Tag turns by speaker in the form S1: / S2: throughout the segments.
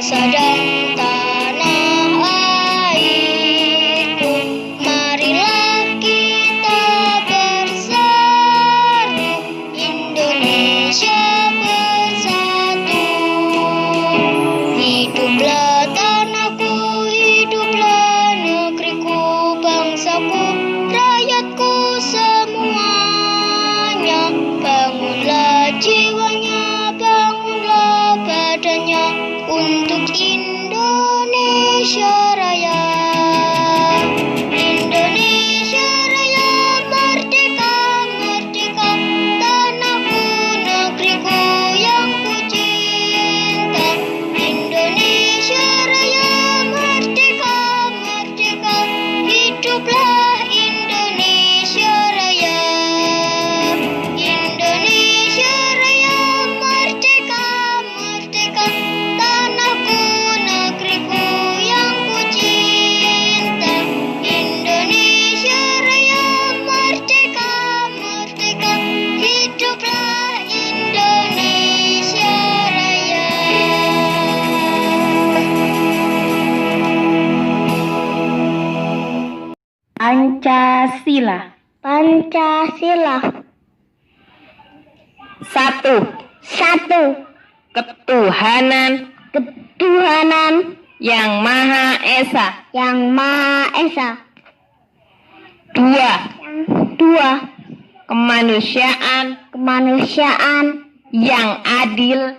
S1: bangsa dan tanah airku. Marilah kita bersatu, Indonesia bersatu. Hiduplah tanahku, hiduplah negeriku, bangsaku, rakyatku semuanya. Bangunlah jiwanya, bangunlah badannya untuk Indonesia Raya. Indonesia Raya merdeka, merdeka, tanahku, negeriku yang ku cinta. Indonesia Raya merdeka, merdeka, hiduplah Indonesia Raya. Indonesia Raya merdeka, merdeka, tanahku, negeriku yang ku cinta. Indonesia Raya merdeka, merdeka, hiduplah Indonesia Raya.
S2: Pancasila.
S1: Pancasila.
S2: 1. Ketuhanan yang Maha Esa.
S1: Dua,
S2: 2. Kemanusiaan yang adil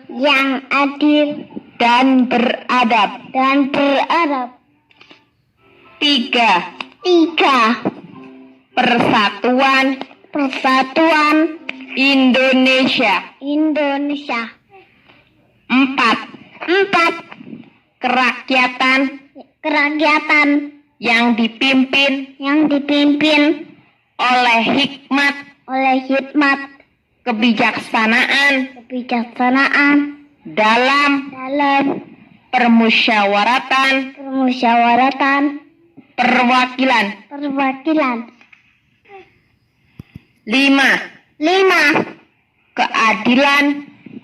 S2: dan beradab. 3. Persatuan Indonesia. 4. Kerakyatan yang dipimpin oleh hikmat, kebijaksanaan dalam permusyawaratan perwakilan. 5.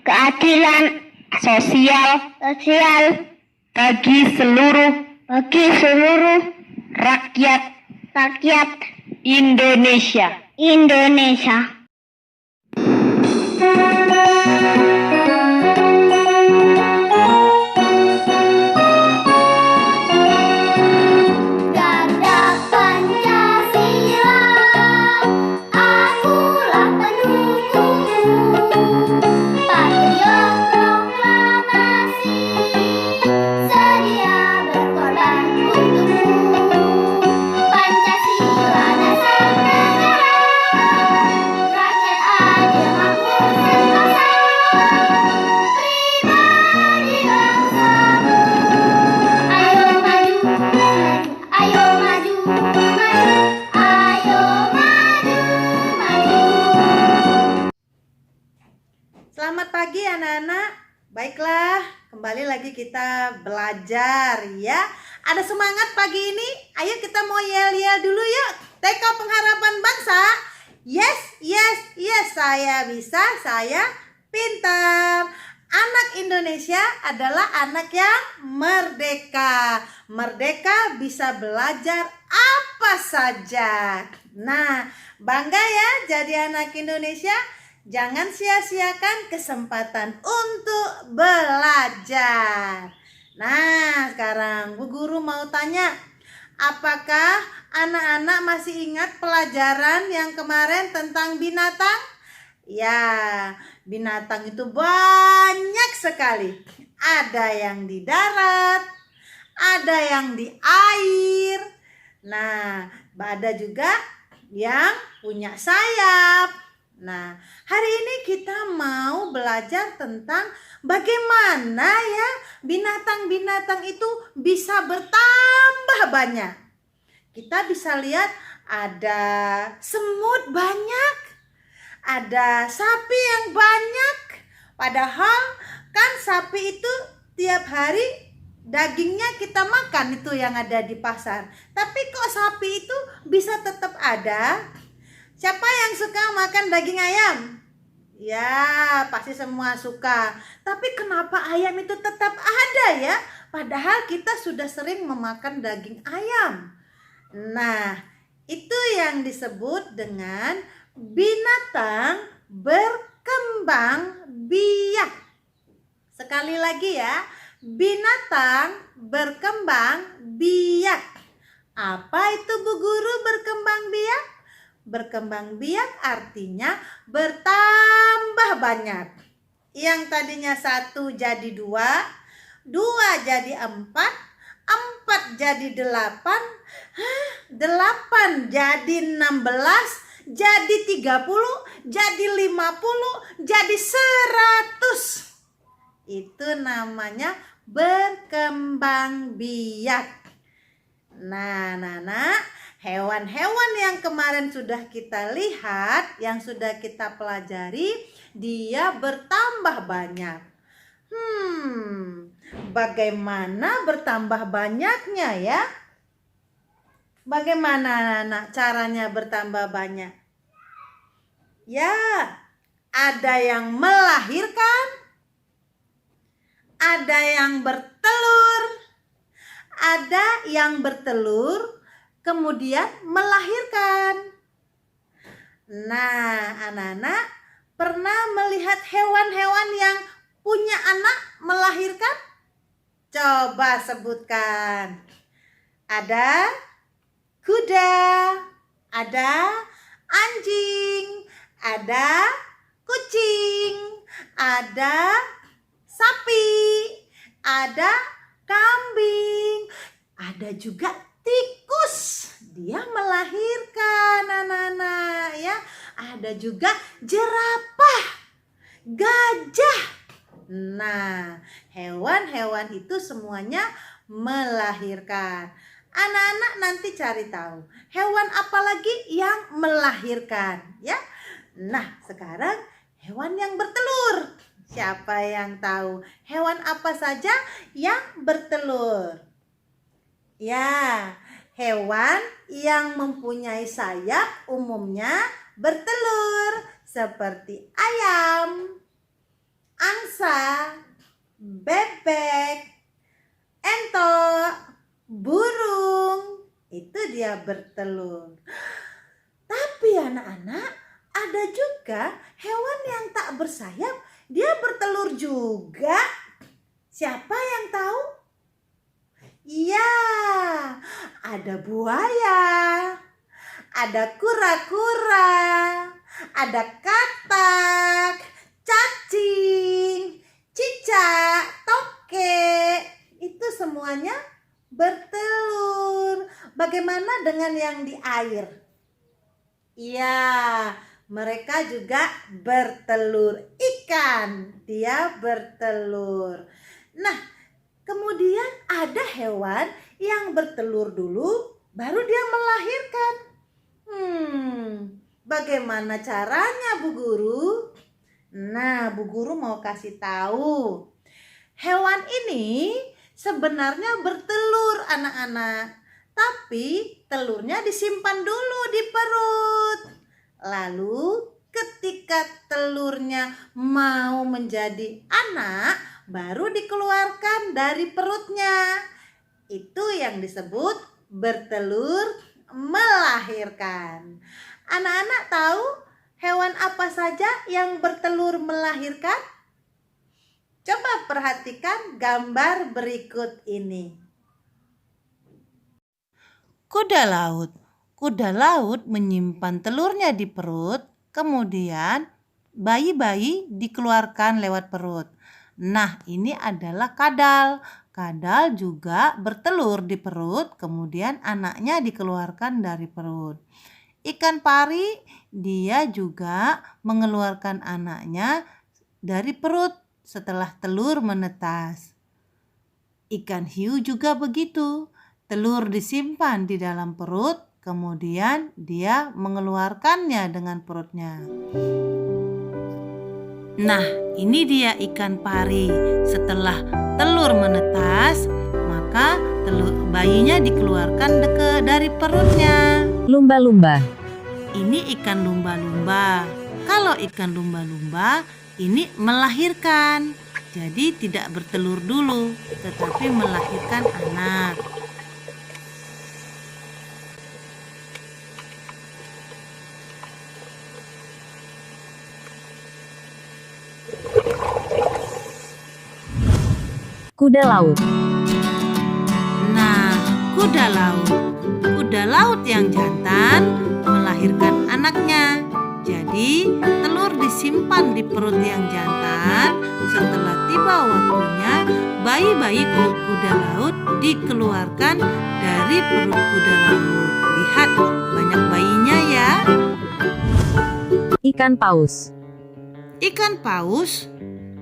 S2: Keadilan sosial bagi seluruh rakyat Indonesia.
S1: Garda Pancasila, akulah pendukungmu. Patriot proklamasi, sedia berkorban untukmu. Pancasila dasar negara, rakyat adil makmur sentosa. Pribadi bangsamu, ayo maju, ayo maju, ayo maju.
S3: Selamat pagi anak-anak. Baiklah, kembali lagi kita belajar ya. Ada semangat pagi ini? Ayo kita mau yel-yel dulu yuk. TK Pengharapan Bangsa. Yes, saya bisa, saya pintar. Anak Indonesia adalah anak yang merdeka. Merdeka bisa belajar apa saja. Nah, bangga ya jadi anak Indonesia. Jangan sia-siakan kesempatan untuk belajar. Nah, sekarang Bu Guru mau tanya, apakah anak-anak masih ingat pelajaran yang kemarin tentang binatang? Ya, binatang itu banyak sekali. Ada yang di darat, ada yang di air. Nah, ada juga yang punya sayap. Nah, hari ini kita mau belajar tentang bagaimana ya binatang-binatang itu bisa bertambah banyak. Kita bisa lihat ada semut banyak, ada sapi yang banyak. Padahal kan sapi itu tiap hari dagingnya kita makan itu yang ada di pasar. Tapi kok sapi itu bisa tetap ada? Siapa yang suka makan daging ayam? Ya, pasti semua suka. Tapi kenapa ayam itu tetap ada ya? padahal kita sudah sering memakan daging ayam. Nah, itu yang disebut dengan binatang berkembang biak. Sekali lagi ya, binatang berkembang biak. Apa itu Bu Guru berkembang biak? Berkembang biak artinya bertambah banyak. Yang tadinya 1 jadi 2, 2 jadi 4, 4 jadi 8, 8 jadi 16, jadi 30, jadi 50, jadi 100. Itu namanya berkembang biak. Nah, hewan-hewan yang kemarin sudah kita lihat, yang sudah kita pelajari, dia bertambah banyak. Bagaimana bertambah banyaknya ya? Bagaimana anak caranya bertambah banyak? Ya, ada yang melahirkan, ada yang bertelur, ada yang bertelur kemudian melahirkan. Nah, anak-anak pernah melihat hewan-hewan yang punya anak melahirkan? Coba sebutkan. Ada kuda, ada anjing, ada kucing, ada sapi, ada kambing, ada juga tikus. Dia melahirkan anak-anak ya. Ada juga jerapah, gajah. Nah, hewan-hewan itu semuanya melahirkan. Anak-anak nanti cari tahu hewan apa lagi yang melahirkan ya. Nah, sekarang hewan yang bertelur. Siapa yang tahu hewan apa saja yang bertelur? Ya, hewan yang mempunyai sayap umumnya bertelur seperti ayam, angsa, bebek, entok, burung. Itu dia bertelur. Tapi anak-anak, ada juga hewan yang tak bersayap, dia bertelur juga. Siapa yang tahu? Iya, ada buaya, ada kura-kura, ada katak, cacing, cicak, tokek. Itu semuanya bertelur. Bagaimana dengan yang di air? Iya, mereka juga bertelur. Ikan, dia bertelur. Nah, kemudian ada hewan yang bertelur dulu, baru dia melahirkan. Bagaimana caranya Bu Guru? Nah, Bu Guru mau kasih tahu. Hewan ini sebenarnya bertelur anak-anak. Tapi telurnya disimpan dulu di perut. Lalu ketika telurnya mau menjadi anak, baru dikeluarkan dari perutnya. Itu yang disebut bertelur melahirkan. Anak-anak tahu hewan apa saja yang bertelur melahirkan? Coba perhatikan gambar berikut ini. Kuda laut. Kuda laut menyimpan telurnya di perut, kemudian bayi-bayi dikeluarkan lewat perut. Nah, ini adalah kadal. Kadal juga bertelur di perut, kemudian anaknya dikeluarkan dari perut. Ikan pari, dia juga mengeluarkan anaknya dari perut setelah telur menetas. Ikan hiu juga begitu. Telur disimpan di dalam perut, kemudian dia mengeluarkannya dengan perutnya. Nah, ini dia ikan pari. Setelah telur menetas, maka bayinya dikeluarkan dari perutnya.
S4: Lumba-lumba.
S3: Ini ikan lumba-lumba. Kalau ikan lumba-lumba, ini melahirkan. Jadi tidak bertelur dulu, tetapi melahirkan anak.
S2: Kuda laut.
S3: Nah, kuda laut. Kuda laut yang jantan melahirkan anaknya. Jadi, telur disimpan di perut yang jantan. Setelah tiba waktunya, bayi-bayi kuda laut dikeluarkan dari perut kuda laut. Lihat, banyak bayinya ya.
S2: Ikan paus.
S3: Ikan paus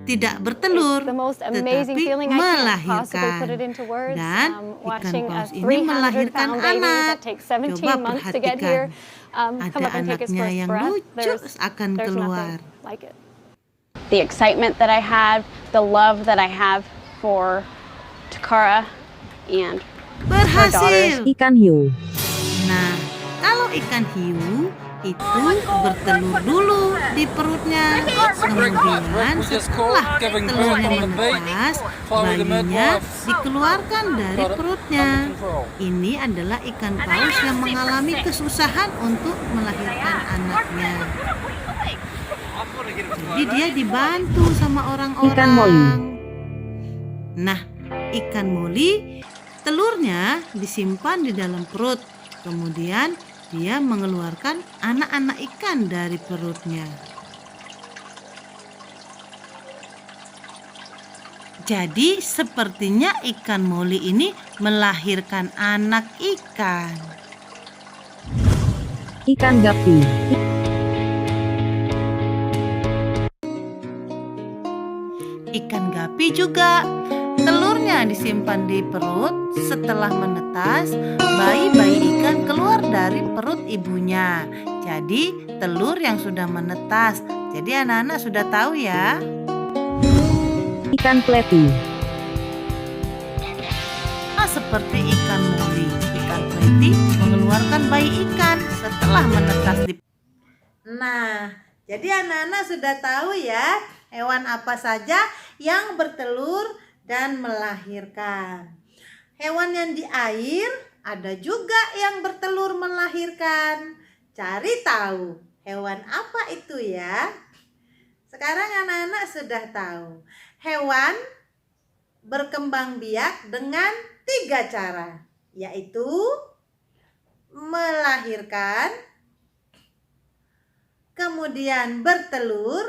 S3: tidak bertelur,
S4: It's the most amazing
S3: tetapi
S4: feeling. I can't possibly
S3: melahirkan.
S4: put it into words.
S3: Dan ikan
S4: Watching a
S3: paus ini
S4: 300-pound
S3: melahirkan
S4: baby
S3: anak.
S4: that takes 17
S3: Coba
S4: months to get
S3: perhatikan.
S4: here,
S3: Ada
S4: come up and take his
S3: anaknya
S4: first
S3: yang
S4: breath.
S3: lucu akan
S4: There's
S3: keluar.
S4: nothing like it.
S5: The excitement that I have, the love that I have for Takara and
S3: Berhasil.
S2: Ikan hiu.
S3: Nah, kalau ikan hiu itu bertelur dulu di perutnya. Kemudian setelah telurnya menetas, bayinya dikeluarkan dari perutnya. Ini adalah ikan paus yang mengalami kesusahan untuk melahirkan anaknya. Jadi dia dibantu sama orang-orang.
S2: Ikan moli.
S3: Nah, ikan moli telurnya disimpan di dalam perut. Kemudian dia mengeluarkan anak-anak ikan dari perutnya. Jadi sepertinya ikan moli ini melahirkan anak ikan.
S2: Ikan gapi.
S3: Ikan gapi juga telurnya disimpan di perut. Setelah menetas, bayi-bayi ikan keluar dari perut ibunya. Jadi telur yang sudah menetas. Jadi anak-anak sudah tahu ya.
S2: Ikan pleti.
S3: Seperti ikan moli, ikan pleti mengeluarkan bayi ikan setelah menetas di. Nah, jadi anak-anak sudah tahu ya hewan apa saja yang bertelur dan melahirkan. Hewan yang di air ada juga yang bertelur melahirkan. Cari tahu hewan apa itu ya. Sekarang anak-anak sudah tahu. Hewan berkembang biak dengan 3 cara, yaitu melahirkan, kemudian bertelur,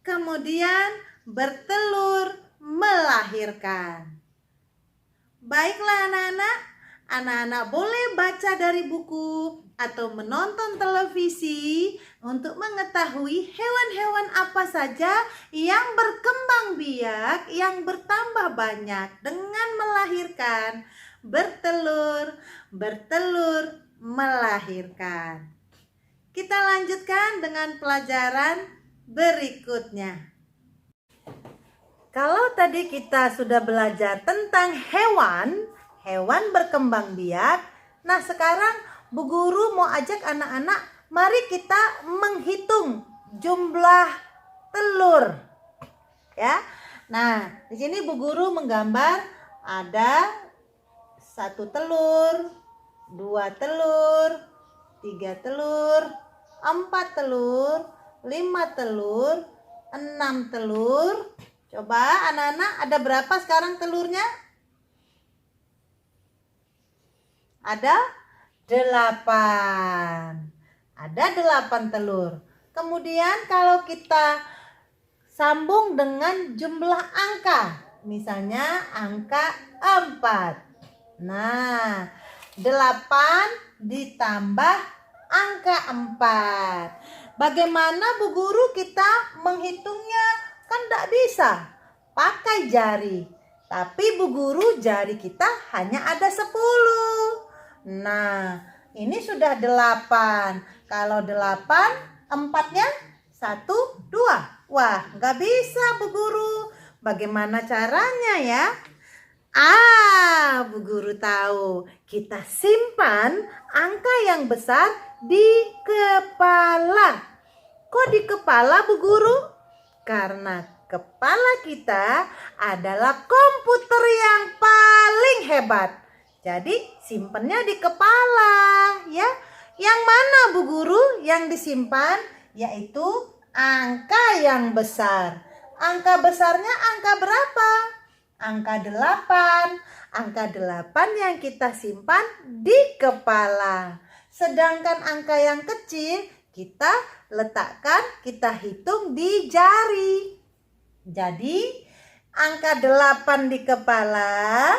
S3: kemudian bertelur melahirkan. Baiklah anak-anak boleh baca dari buku atau menonton televisi untuk mengetahui hewan-hewan apa saja yang berkembang biak, yang bertambah banyak dengan melahirkan, bertelur, melahirkan. Kita lanjutkan dengan pelajaran berikutnya. Kalau tadi kita sudah belajar tentang hewan berkembang biak, nah sekarang Bu Guru mau ajak anak-anak, mari kita menghitung jumlah telur. Ya. Nah, di sini Bu Guru menggambar ada 1 telur, 2 telur, 3 telur, 4 telur, 5 telur, 6 telur. Coba anak-anak, ada berapa sekarang telurnya? Ada 8. Ada 8 telur. Kemudian kalau kita sambung dengan jumlah angka, misalnya angka 4. Nah, 8 ditambah angka 4. Bagaimana Bu Guru kita menghitungnya? Kan tidak bisa pakai jari. Tapi Bu Guru jari kita hanya ada 10. Nah, ini sudah 8. Kalau 8, 4-nya 1, 2. Wah, nggak bisa Bu Guru. Bagaimana caranya ya? Bu Guru tahu. Kita simpan angka yang besar di kepala. Kok di kepala Bu Guru? Karena kepala kita adalah komputer yang paling hebat. Jadi simpennya di kepala ya. Yang mana Bu Guru yang disimpan? Yaitu angka yang besar. Angka besarnya angka berapa? Angka 8. Angka 8 yang kita simpan di kepala. Sedangkan angka yang kecil kita letakkan, kita hitung di jari. Jadi angka 8 di kepala,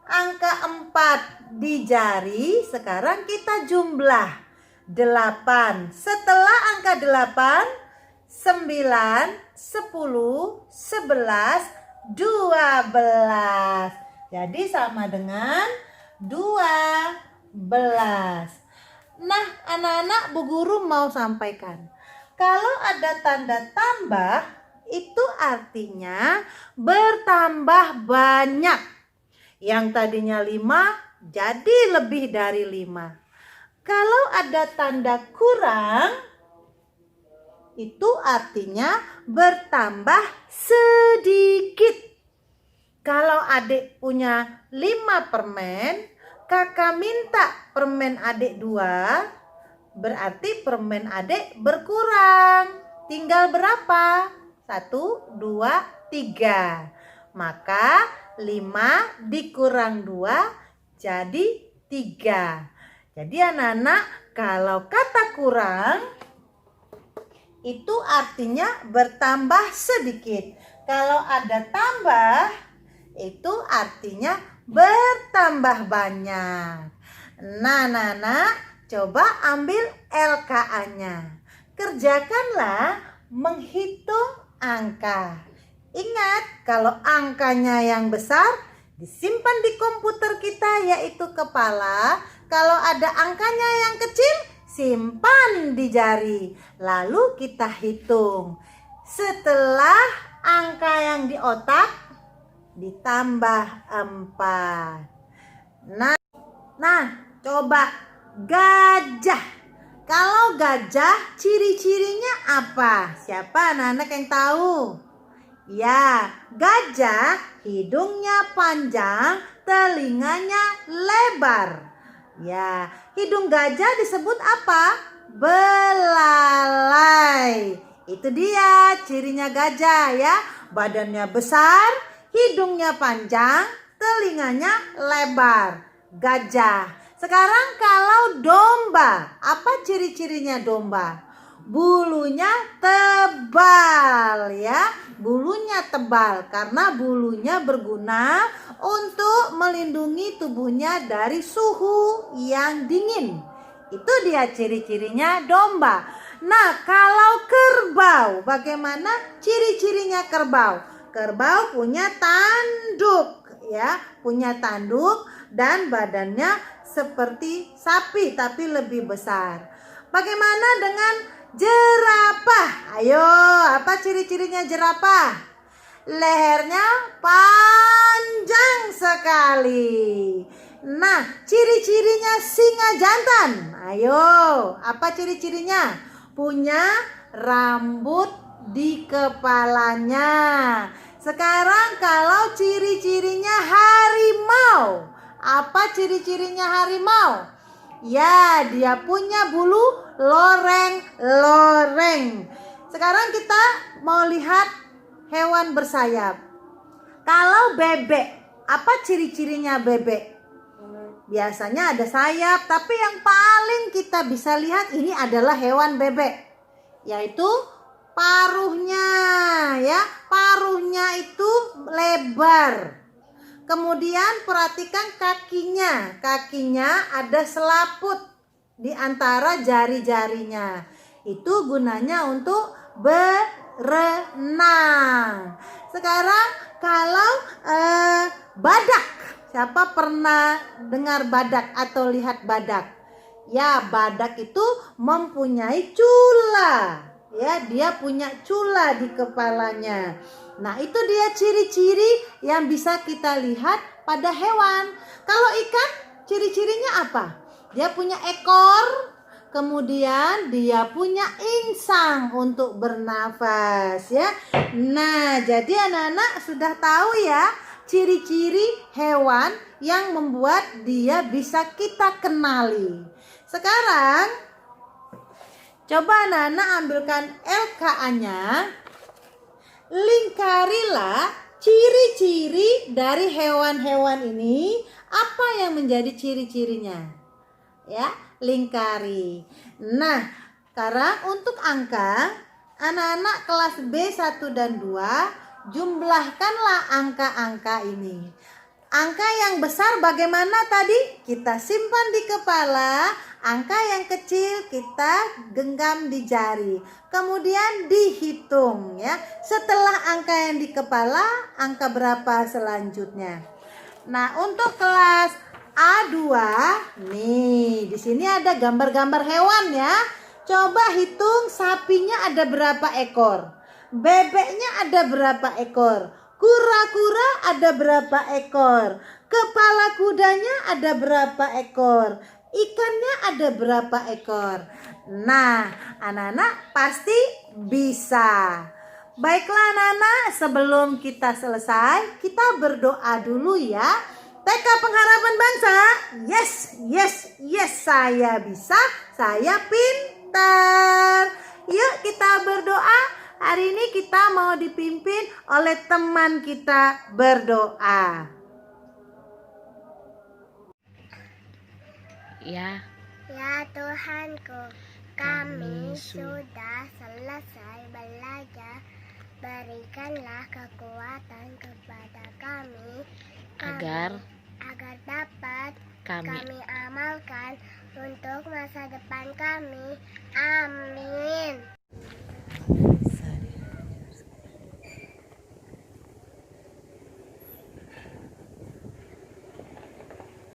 S3: angka 4 di jari. Sekarang kita jumlah 8. Setelah angka 8, 9, 10, 11, 12. Jadi sama dengan 12. Nah, anak-anak, Bu Guru mau sampaikan. Kalau ada tanda tambah, itu artinya bertambah banyak. Yang tadinya 5 jadi lebih dari 5. Kalau ada tanda kurang, itu artinya bertambah sedikit. Kalau adik punya 5 permen, kakak minta permen adik 2, berarti permen adik berkurang. Tinggal berapa? 1, 2, 3. Maka 5 dikurang 2 jadi 3. Jadi anak-anak, kalau kata kurang itu artinya bertambah sedikit. Kalau ada tambah itu artinya bertambah banyak. Nah, anak-anak, coba ambil LKA-nya. Kerjakanlah menghitung angka. Ingat, kalau angkanya yang besar disimpan di komputer kita, yaitu kepala. Kalau ada angkanya yang kecil, simpan di jari. Lalu kita hitung. Setelah angka yang di otak ditambah 4. Nah, coba gajah. Kalau gajah ciri-cirinya apa? Siapa anak-anak yang tahu? Ya, gajah hidungnya panjang, telinganya lebar. Ya, hidung gajah disebut apa? Belalai. Itu dia cirinya gajah ya. Badannya besar, hidungnya panjang, telinganya lebar. Gajah. Sekarang kalau domba, apa ciri-cirinya domba? Bulunya tebal ya. Bulunya tebal karena bulunya berguna untuk melindungi tubuhnya dari suhu yang dingin. Itu dia ciri-cirinya domba. Nah, kalau kerbau, bagaimana ciri-cirinya kerbau? Kerbau punya tanduk ya, punya tanduk dan badannya seperti sapi tapi lebih besar. Bagaimana dengan jerapah? Ayo, apa ciri-cirinya jerapah? Lehernya panjang sekali. Nah, ciri-cirinya singa jantan. Ayo, apa ciri-cirinya? Punya rambut di kepalanya. Sekarang kalau ciri-cirinya harimau. Apa ciri-cirinya harimau? Ya, dia punya bulu loreng-loreng. Sekarang kita mau lihat hewan bersayap. Kalau bebek, apa ciri-cirinya bebek? Biasanya ada sayap, tapi yang paling kita bisa lihat ini adalah hewan bebek, yaitu paruhnya ya. Paruhnya itu lebar. Kemudian perhatikan kakinya. Kakinya ada selaput di antara jari-jarinya. Itu gunanya untuk berenang. Sekarang kalau badak. Siapa pernah dengar badak atau lihat badak? Ya, badak itu mempunyai cula. Ya, dia punya cula di kepalanya. Nah, itu dia ciri-ciri yang bisa kita lihat pada hewan. Kalau ikan, ciri-cirinya apa? Dia punya ekor, Kemudian dia punya insang untuk bernafas ya. Nah, jadi anak-anak sudah tahu ya ciri-ciri hewan yang membuat dia bisa kita kenali. Sekarang coba anak-anak ambilkan LKA-nya. Lingkarilah ciri-ciri dari hewan-hewan ini. Apa yang menjadi ciri-cirinya? Ya, lingkari. Nah, sekarang untuk angka, anak-anak kelas B 1 dan 2, jumlahkanlah angka-angka ini. Angka yang besar bagaimana tadi? Kita simpan di kepala. Angka yang kecil kita genggam di jari. Kemudian dihitung ya. Setelah angka yang di kepala, angka berapa selanjutnya? Nah, untuk kelas A2, nih di sini ada gambar-gambar hewan ya. Coba hitung sapinya ada berapa ekor? Bebeknya ada berapa ekor? Kura-kura ada berapa ekor? Kepala kudanya ada berapa ekor? Ikannya ada berapa ekor? Nah, anak-anak pasti bisa. Baiklah anak-anak, sebelum kita selesai, kita berdoa dulu ya. TK Pengharapan Bangsa, yes, yes, yes, saya bisa, saya pintar. Yuk kita berdoa. Hari ini kita mau dipimpin oleh teman kita berdoa.
S6: Ya,
S1: Ya Tuhanku, kami sudah selesai belajar. Berikanlah kekuatan kepada kami
S6: agar
S1: dapat
S6: kami
S1: kami amalkan untuk masa depan kami. Amin.